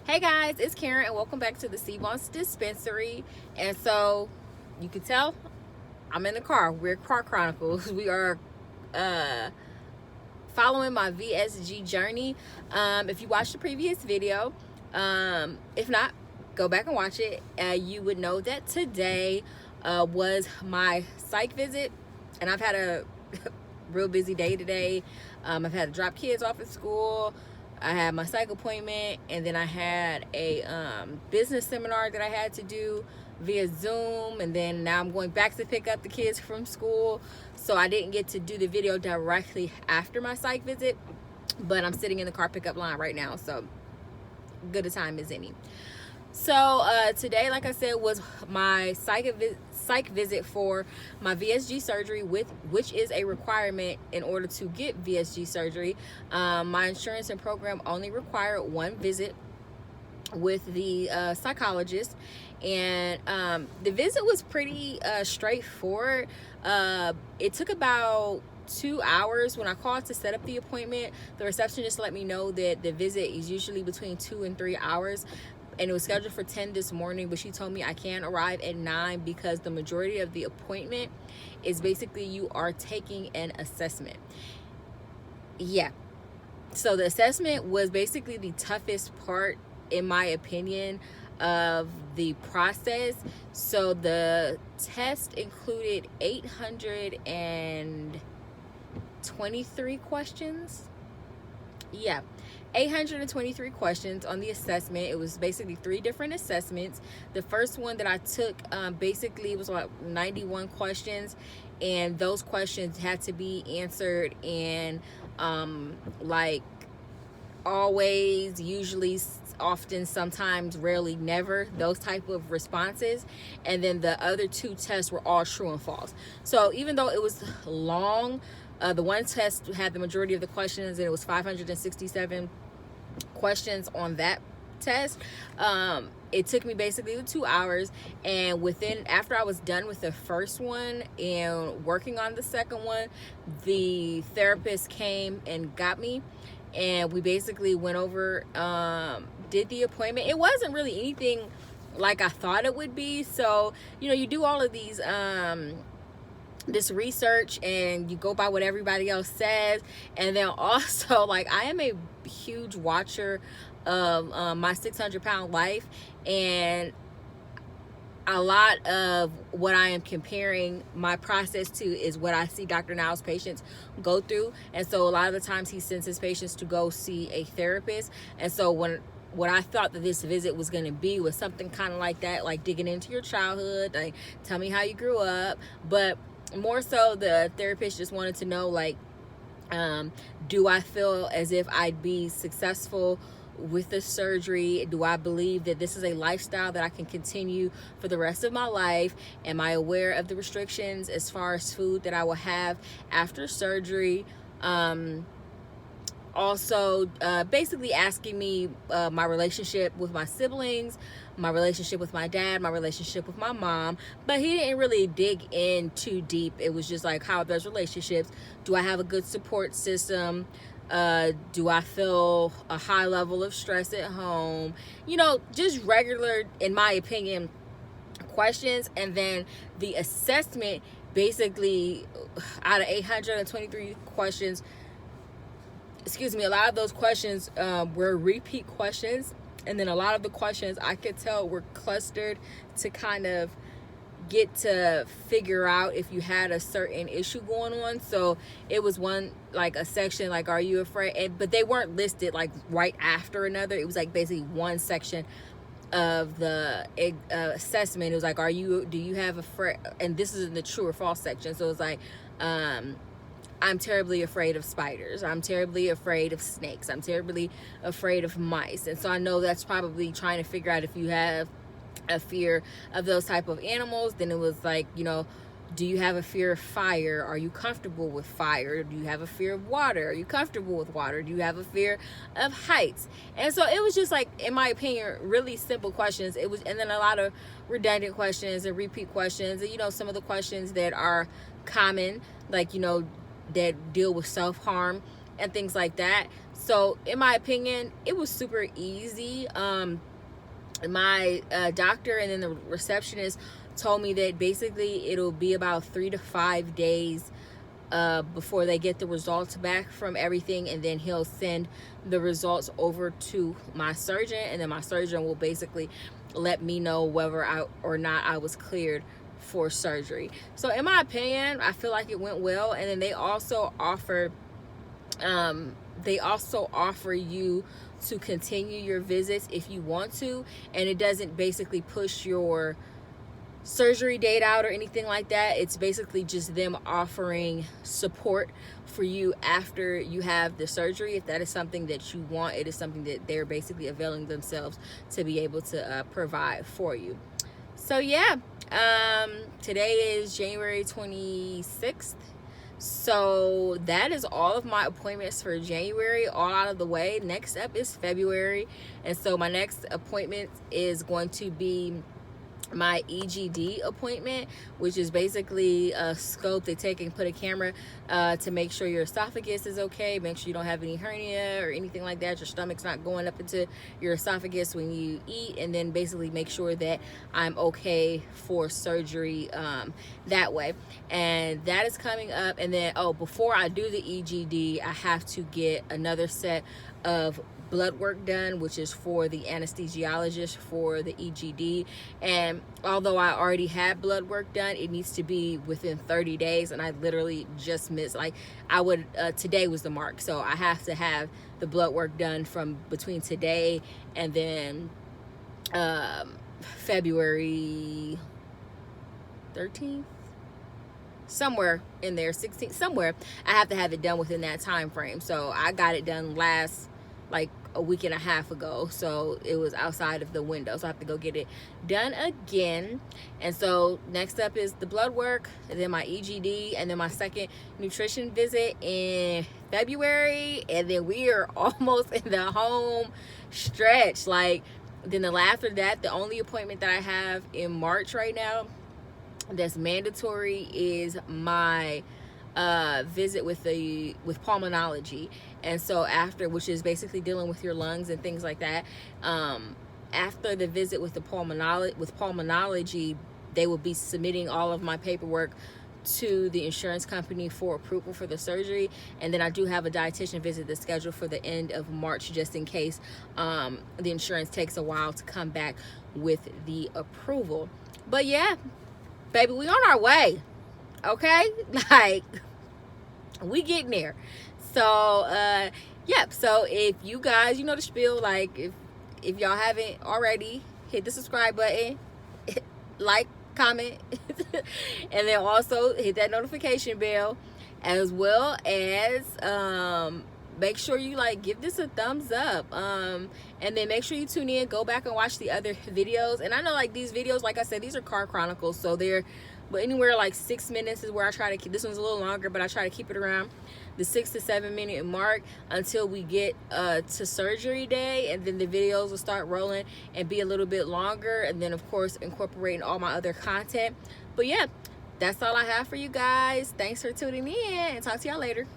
Hey guys, it's Karen and welcome back to the Seabon's Dispensary. And so you can tell I'm in the car. We're Car Chronicles. We are following my VSG journey. If you watched the previous video, if not, go back and watch it. You would know that today was my psych visit, and I've had a real busy day today. I've had to drop kids off at school. I had my psych appointment, and then I had a business seminar that I had to do via Zoom, and then now I'm going back to pick up the kids from school, so I didn't get to do the video directly after my psych visit, but I'm sitting in the car pickup line right now, so good a time as any. So today, like I said, was my psych visit for my VSG surgery, which is a requirement in order to get VSG surgery. My insurance and program only required one visit with the psychologist, and the visit was pretty straightforward. It took about 2 hours. When I called to set up the appointment, the receptionist let me know that the visit is usually between 2 and 3 hours, and it was scheduled for 10 this morning, but she told me I can arrive at 9 because the majority of the appointment is basically you are taking an assessment. Yeah, so the assessment was basically the toughest part, in my opinion, of the process. So the test included 823 questions. Yeah, 823 questions on the assessment. It was basically 3 different assessments. The first one that I took basically was like 91 questions, and those questions had to be answered in like always, usually, often, sometimes, rarely, never, those type of responses. And then the other 2 tests were all true and false. So even though it was long, the one test had the majority of the questions, and it was 567 questions on that test. It took me basically 2 hours, and after I was done with the first one and working on the second one, the therapist came and got me, and we basically went over, did the appointment. It wasn't really anything like I thought it would be. So, you do all of these this research, and you go by what everybody else says. And then also, like, I am a huge watcher of My 600-Pound Life, and a lot of what I am comparing my process to is what I see Dr. Niles' patients go through. And so a lot of the times he sends his patients to go see a therapist. And so what I thought that this visit was going to be was something kind of like that, like digging into your childhood, like tell me how you grew up. But more so, the therapist just wanted to know, like, do I feel as if I'd be successful with the surgery? Do I believe that this is a lifestyle that I can continue for the rest of my life? Am I aware of the restrictions as far as food that I will have after surgery? Also, basically asking me my relationship with my siblings, my relationship with my dad, my relationship with my mom. But he didn't really dig in too deep. It was just like, how are those relationships? Do I have a good support system? Do I feel a high level of stress at home? Just regular, in my opinion, questions. And then the assessment, basically, out of 823 questions, a lot of those questions were repeat questions. And then a lot of the questions, I could tell, were clustered to kind of get to figure out if you had a certain issue going on. So it was one, like a section, like, are you afraid? But they weren't listed like right after another. It was like basically one section of the assessment. It was like, do you have a fear? And this is in the true or false section. So it's like, I'm terribly afraid of spiders. I'm terribly afraid of snakes. I'm terribly afraid of mice. And so I know that's probably trying to figure out if you have a fear of those type of animals. Then it was like, do you have a fear of fire? Are you comfortable with fire? Do you have a fear of water? Are you comfortable with water? Do you have a fear of heights? And so it was just, like, in my opinion, really simple questions. And then a lot of redundant questions and repeat questions, and some of the questions that are common, like, that deal with self-harm and things like that. So in my opinion, it was super easy. My doctor and then the receptionist told me that basically it'll be about 3 to 5 days before they get the results back from everything, and then he'll send the results over to my surgeon, and then my surgeon will basically let me know whether or not I was cleared for surgery. So in my opinion, I feel like it went well. And then they also offer you to continue your visits if you want to, and it doesn't basically push your surgery date out or anything like that. It's basically just them offering support for you after you have the surgery. If that is something that you want, it is something that they're basically availing themselves to be able to provide for you. So yeah, today is January 26th. So that is all of my appointments for January, all out of the way. Next up is February, and so my next appointment is going to be my EGD appointment, which is basically a scope. They take and put a camera to make sure your esophagus is okay, make sure you don't have any hernia or anything like that, your stomach's not going up into your esophagus when you eat, and then basically make sure that I'm okay for surgery that way. And that is coming up. And then before I do the EGD, I have to get another set of blood work done, which is for the anesthesiologist for the EGD. And although I already had blood work done, it needs to be within 30 days, and I literally just missed, like, today was the mark, so I have to have the blood work done from between today and then February 13th, somewhere in there, 16th, somewhere. I have to have it done within that time frame. So I got it done like a week and a half ago, so it was outside of the window, so I have to go get it done again. And so next up is the blood work, and then my EGD, and then my second nutrition visit in February, and then we are almost in the home stretch. Like, then after that, the only appointment that I have in March right now that's mandatory is my visit with pulmonology. And so after, which is basically dealing with your lungs and things like that, after the visit with pulmonology, they will be submitting all of my paperwork to the insurance company for approval for the surgery. And then I do have a dietitian visit that's scheduled for the end of March, just in case the insurance takes a while to come back with the approval. But yeah, baby, we on our way. Okay, like, we getting there. So yep, so if you guys, you know the spiel, like, if y'all haven't already, hit the subscribe button, like, comment, and then also hit that notification bell, as well as make sure you give this a thumbs up, and then make sure you tune in, go back and watch the other videos. And I know, like, these videos, like I said, these are car chronicles, so they're anywhere like 6 minutes is where I try to keep. This one's a little longer, but I try to keep it around the 6 to 7 minute mark until we get to surgery day, and then the videos will start rolling and be a little bit longer, and then of course incorporating all my other content. But yeah, that's all I have for you guys. Thanks for tuning in, and talk to y'all later.